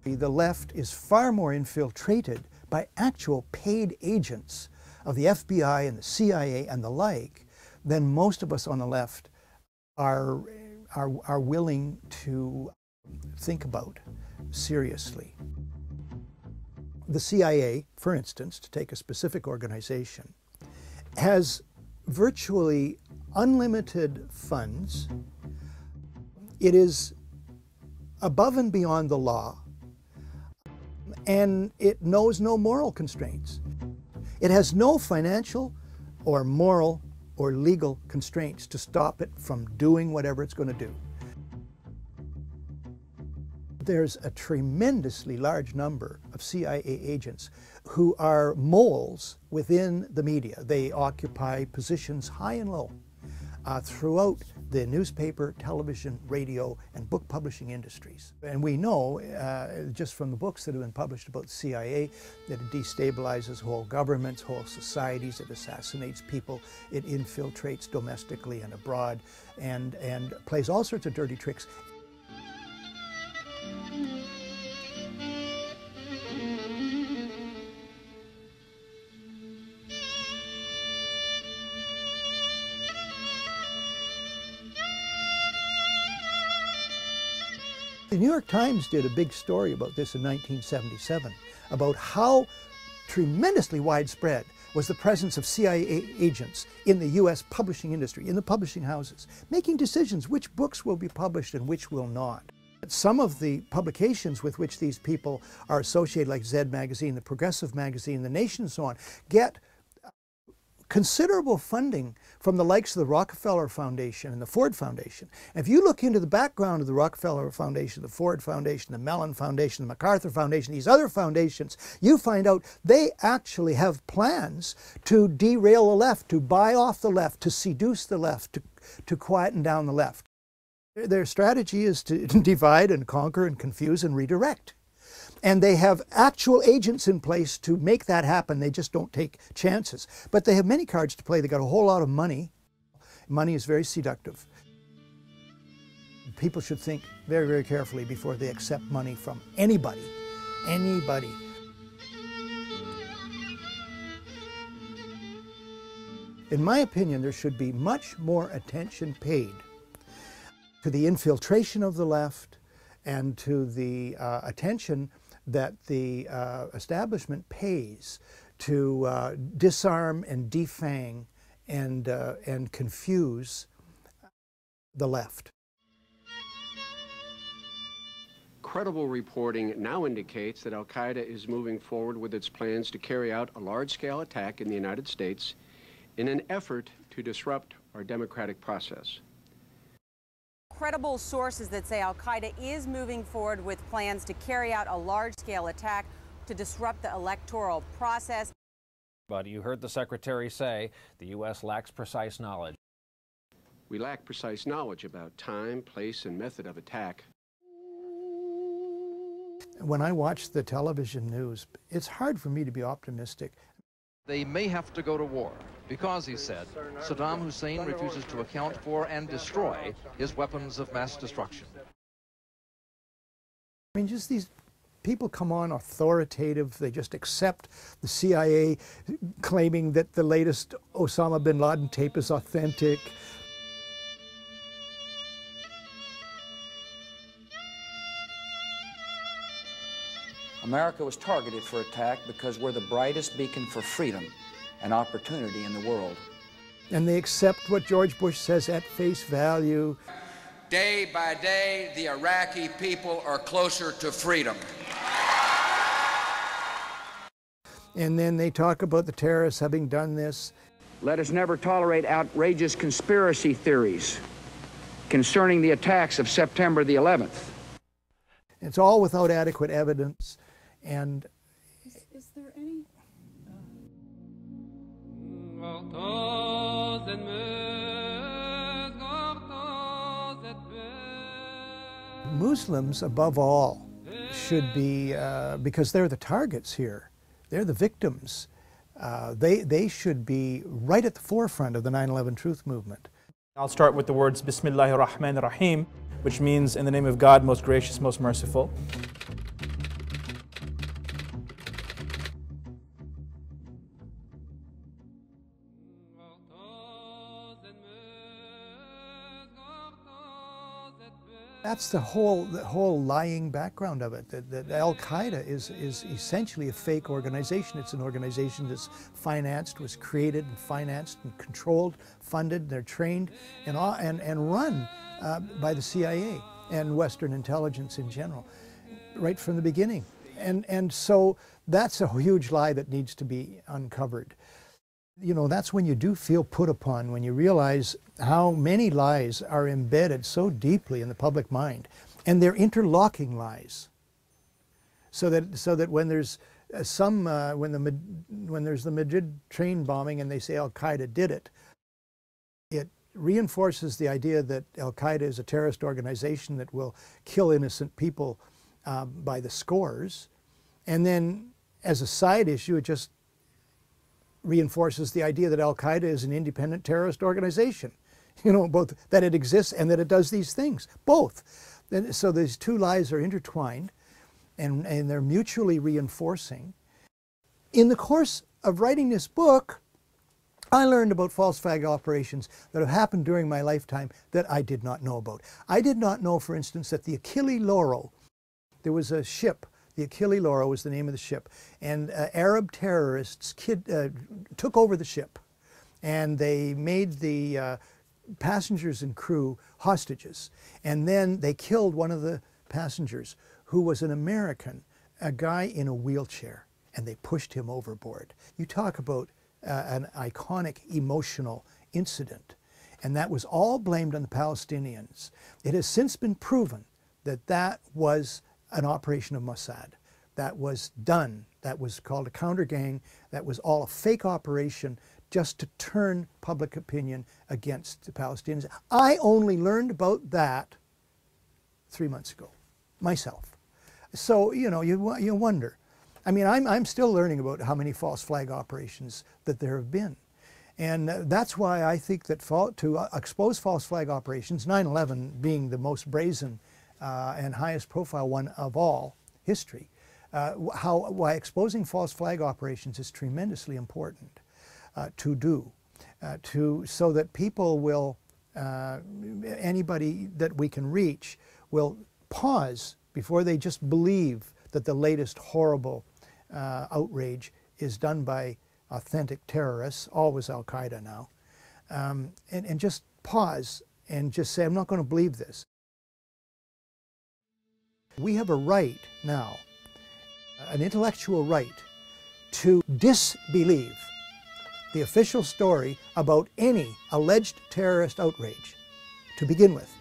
The left is far more infiltrated by actual paid agents of the FBI and the CIA and the like than most of us on the left are willing to think about seriously. The CIA, for instance, to take a specific organization, has virtually unlimited funds. It is above and beyond the law, and it knows no moral constraints. It has no financial or moral or legal constraints to stop it from doing whatever it's going to do. There's a tremendously large number of CIA agents who are moles within the media. They occupy positions high and low throughout the newspaper, television, radio, and book publishing industries. And we know, just from the books that have been published about the CIA, that it destabilizes whole governments, whole societies, it assassinates people, it infiltrates domestically and abroad, and plays all sorts of dirty tricks. The New York Times did a big story about this in 1977, about how tremendously widespread was the presence of CIA agents in the US publishing industry, in the publishing houses, making decisions which books will be published and which will not. Some of the publications with which these people are associated, like Zed magazine, the Progressive magazine, The Nation, and so on, get considerable funding from the likes of the Rockefeller Foundation and the Ford Foundation. And if you look into the background of the Rockefeller Foundation, the Ford Foundation, the Mellon Foundation, the MacArthur Foundation, these other foundations, you find out they actually have plans to derail the left, to buy off the left, to seduce the left, to quieten down the left. Their strategy is to divide and conquer and confuse and redirect. And they have actual agents in place to make that happen. They just don't take chances. But they have many cards to play. They got a whole lot of money. Money is very seductive. People should think very, very carefully before they accept money from anybody. Anybody. In my opinion, there should be much more attention paid to the infiltration of the left and to the attention that the establishment pays to disarm and defang and confuse the left. Credible reporting now indicates that Al-Qaeda is moving forward with its plans to carry out a large-scale attack in the United States in an effort to disrupt our democratic process. Credible sources that say Al-Qaeda is moving forward with plans to carry out a large-scale attack to disrupt the electoral process. But you heard the Secretary say the U.S. lacks precise knowledge. We lack precise knowledge about time, place, and method of attack. When I watch the television news, it's hard for me to be optimistic. They may have to go to war because, he said, Saddam Hussein refuses to account for and destroy his weapons of mass destruction. I mean, just these people come on authoritative. They just accept the CIA claiming that the latest Osama bin Laden tape is authentic. America was targeted for attack because we're the brightest beacon for freedom and opportunity in the world. And they accept what George Bush says at face value. Day by day, the Iraqi people are closer to freedom. And then they talk about the terrorists having done this. Let us never tolerate outrageous conspiracy theories concerning the attacks of September the 11th. It's all without adequate evidence. And is there any Muslims, above all, should be, because they're the targets here, they're the victims, they should be right at the forefront of the 9/11 Truth Movement. I'll start with the words Bismillahir Rahmanir Rahim, which means in the name of God, most gracious, most merciful. That's the whole lying background of it, that Al-Qaeda is essentially a fake organization. It's an organization that's financed, was created and financed and controlled, funded, they're trained and run by the CIA and Western intelligence in general, right from the beginning. And so that's a huge lie that needs to be uncovered. You know, that's when you do feel put upon, when you realize how many lies are embedded so deeply in the public mind, and they're interlocking lies. So that when there's when there's the Madrid train bombing and they say Al-Qaeda did it, it reinforces the idea that Al-Qaeda is a terrorist organization that will kill innocent people by the scores, and then as a side issue, it just reinforces the idea that Al-Qaeda is an independent terrorist organization. You know, both that it exists and that it does these things, both. So these two lies are intertwined and they're mutually reinforcing. In the course of writing this book, I learned about false flag operations that have happened during my lifetime that I did not know about. I did not know, for instance, that the Achille Lauro, there was a ship, the Achille Lauro was the name of the ship, and Arab terrorists took over the ship, and they made the passengers and crew hostages, and then they killed one of the passengers, who was an American, a guy in a wheelchair, and they pushed him overboard. You talk about an iconic emotional incident, and that was all blamed on the Palestinians. It has since been proven that that was an operation of Mossad. That was done. That was called a counter gang. That was all a fake operation just to turn public opinion against the Palestinians. I only learned about that 3 months ago, myself. So, you know, you wonder. I mean, I'm still learning about how many false flag operations that there have been. And that's why I think that to expose false flag operations, 9/11 being the most brazen and highest profile one of all history, why exposing false flag operations is tremendously important to do, so that people will, anybody that we can reach, will pause before they just believe that the latest horrible outrage is done by authentic terrorists, always Al-Qaeda now, and just pause and just say, I'm not going to believe this. We have a right now, an intellectual right, to disbelieve the official story about any alleged terrorist outrage to begin with.